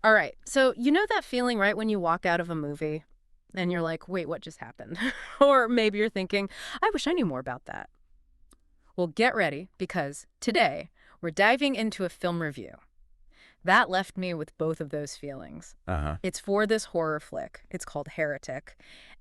All right. So you know that feeling, right, when you walk out of a movie and you're like, wait, what just happened? Or maybe you're thinking, I wish I knew more about that. Well, get ready because today we're diving into a film review. That left me with both of those feelings. Uh-huh. It's for this horror flick. It's called Heretic.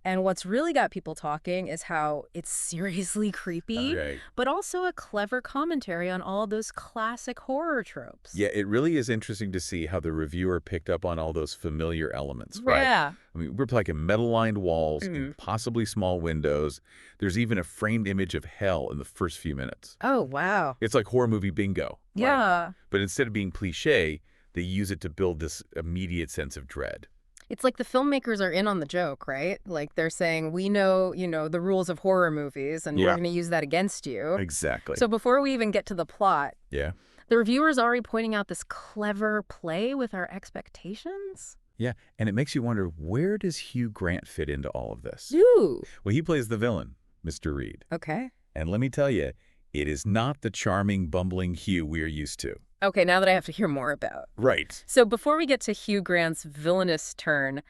And what's really got people talking is how it's seriously creepy, Okay. but also a clever commentary on all those classic horror tropes. Yeah, it really is interesting to see how the reviewer picked up on all those familiar elements, right? Yeah. I mean, we're talking metal-lined walls, Mm. impossibly small windows. There's even a framed image of hell in the first few minutes. Oh, wow. It's like horror movie bingo, right? Yeah. But instead of being cliche, they use it to build this immediate sense of dread. It's like the filmmakers are in on the joke, right? Like they're saying, we know, the rules of horror movies, and we're Yeah. going to use that against you. Exactly. So before we even get to the plot, Yeah. the reviewer's already pointing out this clever play with our expectations. Yeah, and it makes you wonder, where does Hugh Grant fit into all of this? Ooh. Well, he plays the villain, Mr. Reed. Okay. And let me tell you, it is not the charming, bumbling Hugh we're used to. Okay, now that I have to hear more about. Right. So before we get to Hugh Grant's villainous turn,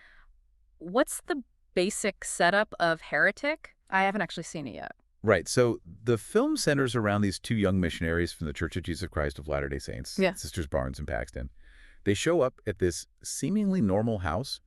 what's the basic setup of Heretic? I haven't actually seen it yet. Right. So the film centers around these two young missionaries from the Church of Jesus Christ of Latter-day Saints, Yeah. Sisters Barnes and Paxton. They show up at this seemingly normal house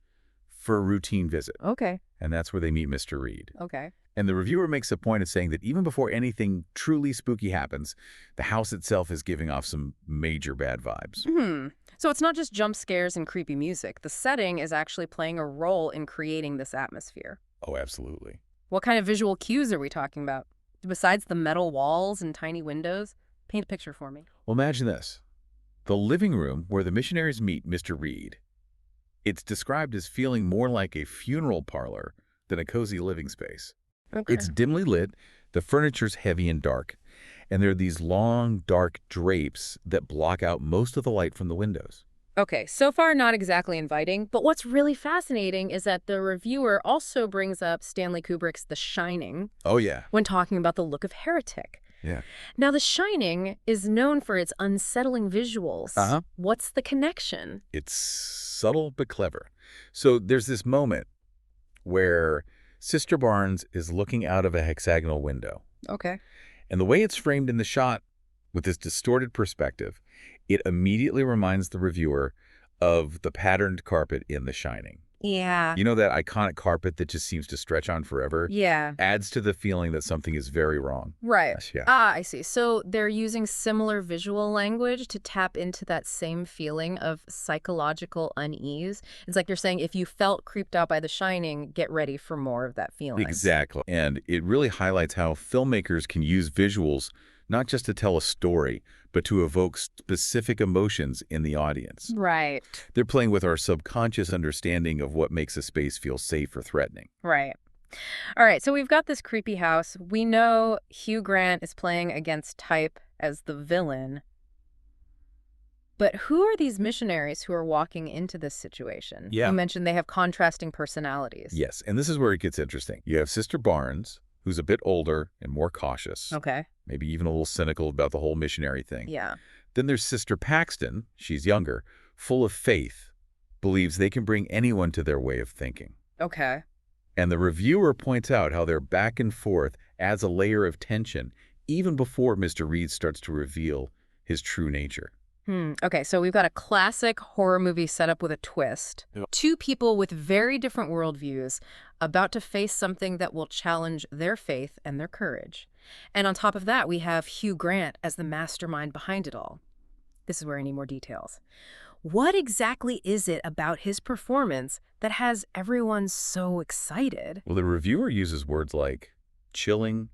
for a routine visit, Okay. and that's where they meet Mr. Reed. Okay. And the reviewer makes a point of saying that even before anything truly spooky happens, the house itself is giving off some major bad vibes. So it's not just jump scares and creepy music. The setting is actually playing a role in creating this atmosphere. Oh, absolutely. What kind of visual cues are we talking about? Besides the metal walls and tiny windows? Paint a picture for me. Well, imagine this. The living room where the missionaries meet Mr. Reed. It's described as feeling more like a funeral parlor than a cozy living space. Okay. It's dimly lit, the furniture's heavy and dark, and there are these long, dark drapes that block out most of the light from the windows. Okay, so far not exactly inviting, but what's really fascinating is that the reviewer also brings up Stanley Kubrick's The Shining Oh, yeah. when talking about the look of Heretic. Yeah. Now, The Shining is known for its unsettling visuals. Uh-huh. What's the connection? It's subtle but clever. So there's this moment where Sister Barnes is looking out of a hexagonal window. Okay. And the way it's framed in the shot, with this distorted perspective, it immediately reminds the reviewer of the patterned carpet in The Shining. Yeah. You know that iconic carpet that just seems to stretch on forever? Yeah. Adds to the feeling that something is very wrong. Right. Yeah. I see. So they're using similar visual language to tap into that same feeling of psychological unease. It's like they're saying, if you felt creeped out by The Shining, get ready for more of that feeling. Exactly. And it really highlights how filmmakers can use visuals not just to tell a story, but to evoke specific emotions in the audience. Right. They're playing with our subconscious understanding of what makes a space feel safe or threatening. Right. All right, so we've got this creepy house. We know Hugh Grant is playing against type as the villain. But who are these missionaries who are walking into this situation? Yeah. You mentioned they have contrasting personalities. Yes, and this is where it gets interesting. You have Sister Barnes, who's a bit older and more cautious, Okay. maybe even a little cynical about the whole missionary thing. Yeah. Then there's Sister Paxton, she's younger, full of faith, believes they can bring anyone to their way of thinking. Okay. And the reviewer points out how their back and forth adds a layer of tension even before Mr. Reed starts to reveal his true nature. Okay, so we've got a classic horror movie set up with a twist. Yep. Two people with very different worldviews about to face something that will challenge their faith and their courage. And on top of that, we have Hugh Grant as the mastermind behind it all. This is where I need more details. What exactly is it about his performance that has everyone so excited? Well, the reviewer uses words like chilling,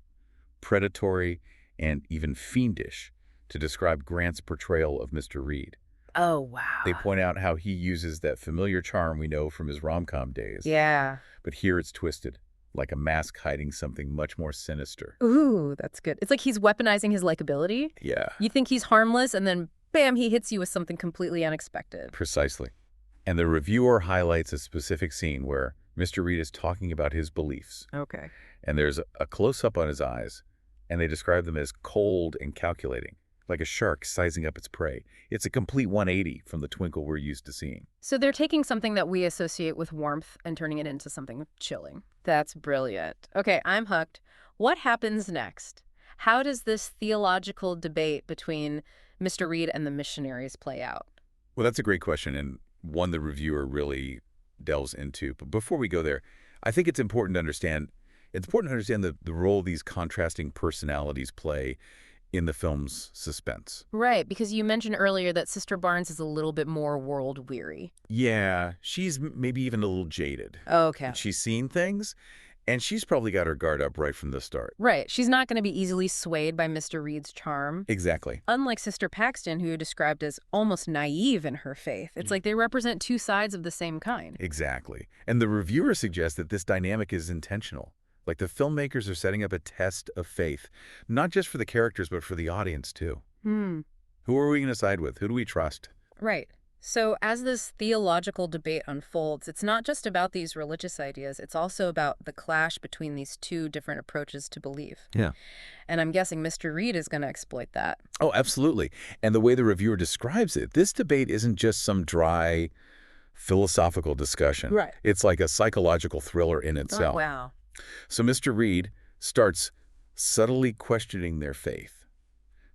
predatory, and even fiendish to describe Grant's portrayal of Mr. Reed. Oh, wow. They point out how he uses that familiar charm we know from his rom-com days. Yeah. But here it's twisted, like a mask hiding something much more sinister. Ooh, that's good. It's like he's weaponizing his likability. Yeah, You think he's harmless, and then, bam, he hits you with something completely unexpected. precisely. And the reviewer highlights a specific scene where Mr. Reed is talking about his beliefs. Okay. And there's a close-up on his eyes, and they describe them as cold and calculating, like a shark sizing up its prey. It's a complete 180 from the twinkle we're used to seeing. So they're taking something that we associate with warmth and turning it into something chilling. That's brilliant. Okay, I'm hooked. What happens next? How does this theological debate between Mr. Reed and the missionaries play out? Well, that's a great question, and one the reviewer really delves into. But before we go there, I think it's important to understand the role these contrasting personalities play in the film's suspense. Right, because you mentioned earlier that Sister Barnes is a little bit more world-weary. Yeah, she's maybe even a little jaded. Okay. She's seen things, and she's probably got her guard up right from the start. Right, she's not going to be easily swayed by Mr. Reed's charm. Exactly. Unlike Sister Paxton, who you described as almost naive in her faith. It's like they represent two sides of the same kind. Exactly. And the reviewer suggests that this dynamic is intentional. Like the filmmakers are setting up a test of faith, not just for the characters, but for the audience, too. Hmm. Who are we going to side with? Who do we trust? Right. So as this theological debate unfolds, it's not just about these religious ideas, it's also about the clash between these two different approaches to belief. Yeah. And I'm guessing Mr. Reed is going to exploit that. Oh, absolutely. And the way the reviewer describes it, this debate isn't just some dry philosophical discussion. Right. It's like a psychological thriller in Oh, itself. wow. So Mr. Reed starts subtly questioning their faith,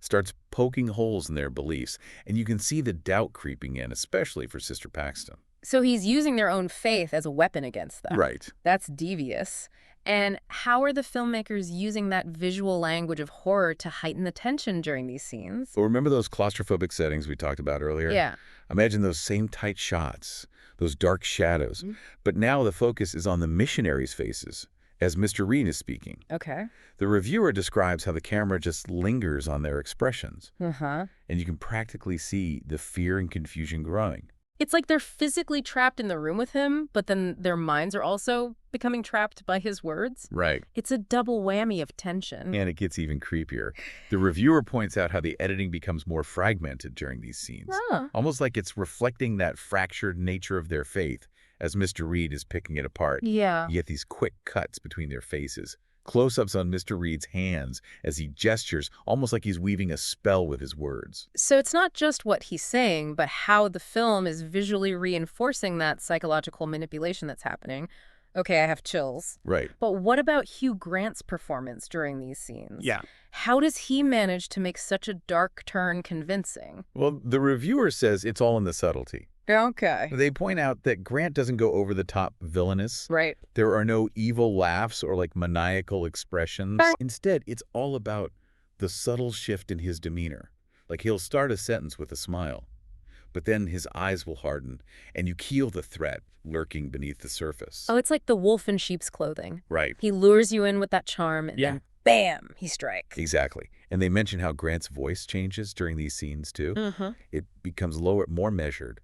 starts poking holes in their beliefs, and you can see the doubt creeping in, especially for Sister Paxton. So he's using their own faith as a weapon against them. Right. That's devious. And how are the filmmakers using that visual language of horror to heighten the tension during these scenes? Well, remember those claustrophobic settings we talked about earlier? Yeah. Imagine those same tight shots, those dark shadows. Mm-hmm. But now the focus is on the missionaries' faces as Mr. Reed is speaking. Okay. The reviewer describes how the camera just lingers on their expressions, Uh-huh. and you can practically see the fear and confusion growing. It's like they're physically trapped in the room with him, but then their minds are also becoming trapped by his words. Right. It's a double whammy of tension. And it gets even creepier. The reviewer points out how the editing becomes more fragmented during these scenes, Ah. almost like it's reflecting that fractured nature of their faith as Mr. Reed is picking it apart. Yeah. You get these quick cuts between their faces, close-ups on Mr. Reed's hands as he gestures, almost like he's weaving a spell with his words. So it's not just what he's saying, but how the film is visually reinforcing that psychological manipulation that's happening. Okay, I have chills. Right. But what about Hugh Grant's performance during these scenes? Yeah. How does he manage to make such a dark turn convincing? Well, the reviewer says it's all in the subtlety. Okay. They point out that Grant doesn't go over the top villainous. Right. There are no evil laughs or like maniacal expressions. Instead, it's all about the subtle shift in his demeanor. Like he'll start a sentence with a smile, but then his eyes will harden and you keel the threat lurking beneath the surface. Oh, it's like the wolf in sheep's clothing. Right. He lures you in with that charm and then bam, he strikes. Exactly. And they mention how Grant's voice changes during these scenes too. Mm-hmm. It becomes lower, more measured,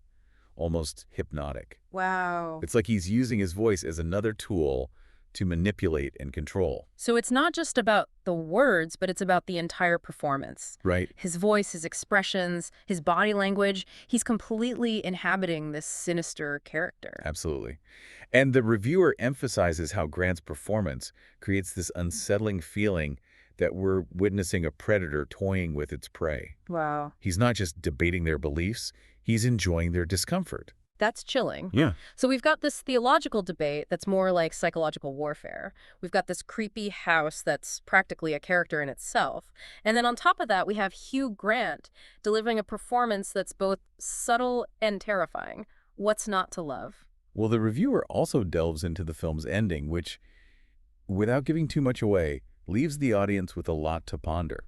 almost hypnotic. Wow. It's like he's using his voice as another tool to manipulate and control. So it's not just about the words, but it's about the entire performance. Right. His voice, his expressions, his body language. He's completely inhabiting this sinister character. Absolutely. And the reviewer emphasizes how Grant's performance creates this unsettling feeling that we're witnessing a predator toying with its prey. Wow. He's not just debating their beliefs, he's enjoying their discomfort. That's chilling. Yeah. So we've got this theological debate that's more like psychological warfare. We've got this creepy house that's practically a character in itself. And then on top of that, we have Hugh Grant delivering a performance that's both subtle and terrifying. What's not to love? Well, the reviewer also delves into the film's ending, which, without giving too much away, leaves the audience with a lot to ponder.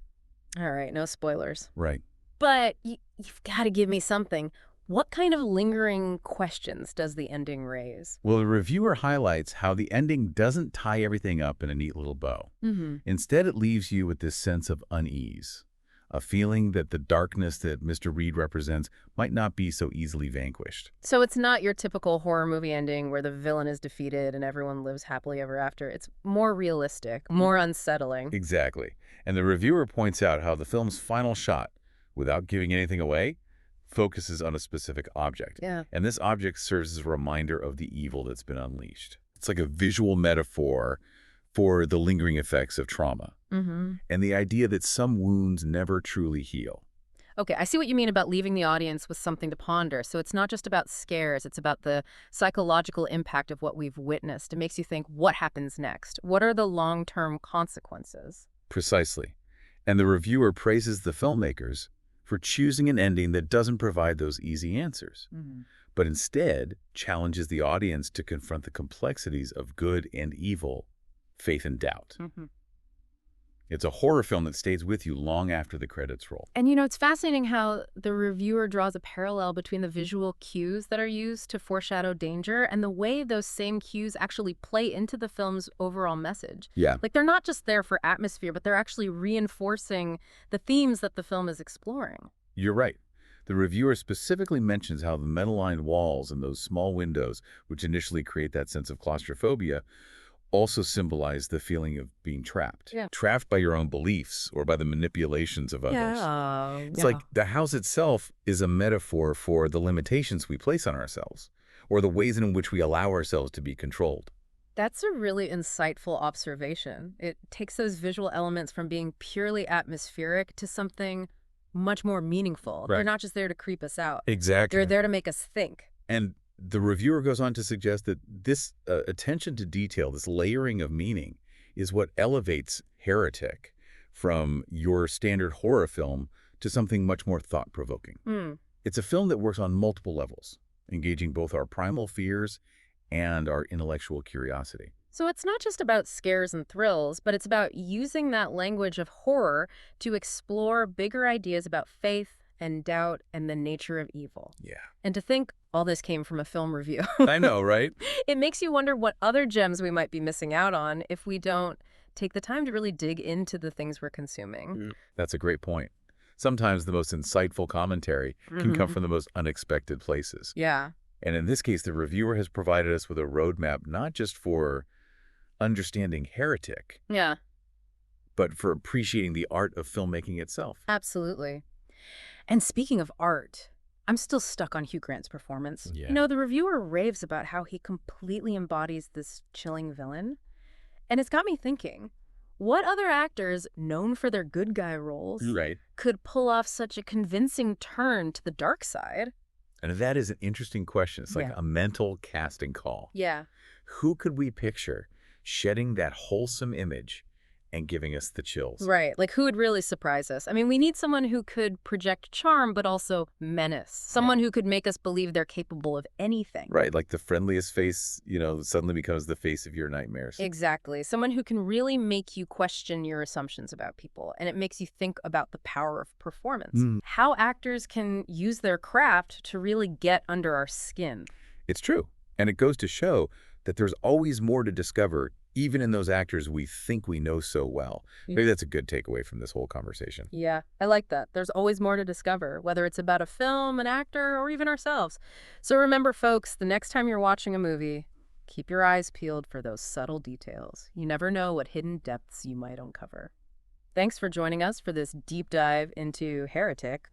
All right, no spoilers. Right. But you've got to give me something. What kind of lingering questions does the ending raise? Well, the reviewer highlights how the ending doesn't tie everything up in a neat little bow. Mm-hmm. Instead, it leaves you with this sense of unease, a feeling that the darkness that Mr. Reed represents might not be so easily vanquished. So it's not your typical horror movie ending where the villain is defeated and everyone lives happily ever after. It's more realistic, more unsettling. Exactly. And the reviewer points out how the film's final shot, without giving anything away, focuses on a specific object. Yeah. And this object serves as a reminder of the evil that's been unleashed. It's like a visual metaphor for the lingering effects of trauma Mm-hmm. and the idea that some wounds never truly heal. Okay, I see what you mean about leaving the audience with something to ponder. So it's not just about scares, it's about the psychological impact of what we've witnessed. It makes you think, what happens next? What are the long-term consequences? Precisely. And the reviewer praises the filmmakers for choosing an ending that doesn't provide those easy answers, but instead challenges the audience to confront the complexities of good and evil, faith and doubt. Mm-hmm. It's a horror film that stays with you long after the credits roll. And it's fascinating how the reviewer draws a parallel between the visual cues that are used to foreshadow danger and the way those same cues actually play into the film's overall message. Yeah, Like, they're not just there for atmosphere, but they're actually reinforcing the themes that the film is exploring. you're right. The reviewer specifically mentions how the metal-lined walls and those small windows, which initially create that sense of claustrophobia, also symbolize the feeling of being trapped. Yeah. Trapped by your own beliefs or by the manipulations of others. It's like the house itself is a metaphor for the limitations we place on ourselves or the ways in which we allow ourselves to be controlled. That's a really insightful observation. It takes those visual elements from being purely atmospheric to something much more meaningful. They're Right. not just there to creep us out. Exactly. They're there to make us think. And the reviewer goes on to suggest that this attention to detail, this layering of meaning, is what elevates Heretic from your standard horror film to something much more thought-provoking. It's a film that works on multiple levels, engaging both our primal fears and our intellectual curiosity. So it's not just about scares and thrills, but it's about using that language of horror to explore bigger ideas about faith and doubt and the nature of evil. Yeah. And to think all this came from a film review. I know, right? It makes you wonder what other gems we might be missing out on if we don't take the time to really dig into the things we're consuming. That's a great point. Sometimes the most insightful commentary can come from the most unexpected places. Yeah. And in this case, the reviewer has provided us with a roadmap not just for understanding Heretic, Yeah, but for appreciating the art of filmmaking itself. absolutely. And speaking of art, I'm still stuck on Hugh Grant's performance. Yeah. The reviewer raves about how he completely embodies this chilling villain. And it's got me thinking, what other actors known for their good guy roles Right. could pull off such a convincing turn to the dark side? And that is an interesting question. It's like Yeah. a mental casting call. Yeah. Who could we picture shedding that wholesome image and giving us the chills? Right. Like, who would really surprise us? I mean, we need someone who could project charm, but also menace. Someone who could make us believe they're capable of anything. Right, like the friendliest face, suddenly becomes the face of your nightmares. Exactly. Someone who can really make you question your assumptions about people, and it makes you think about the power of performance. How actors can use their craft to really get under our skin. It's true. And it goes to show that there's always more to discover, even in those actors we think we know so well. Maybe that's a good takeaway from this whole conversation. Yeah, I like that. There's always more to discover, whether it's about a film, an actor, or even ourselves. So remember, folks, the next time you're watching a movie, keep your eyes peeled for those subtle details. You never know what hidden depths you might uncover. Thanks for joining us for this deep dive into Heretic.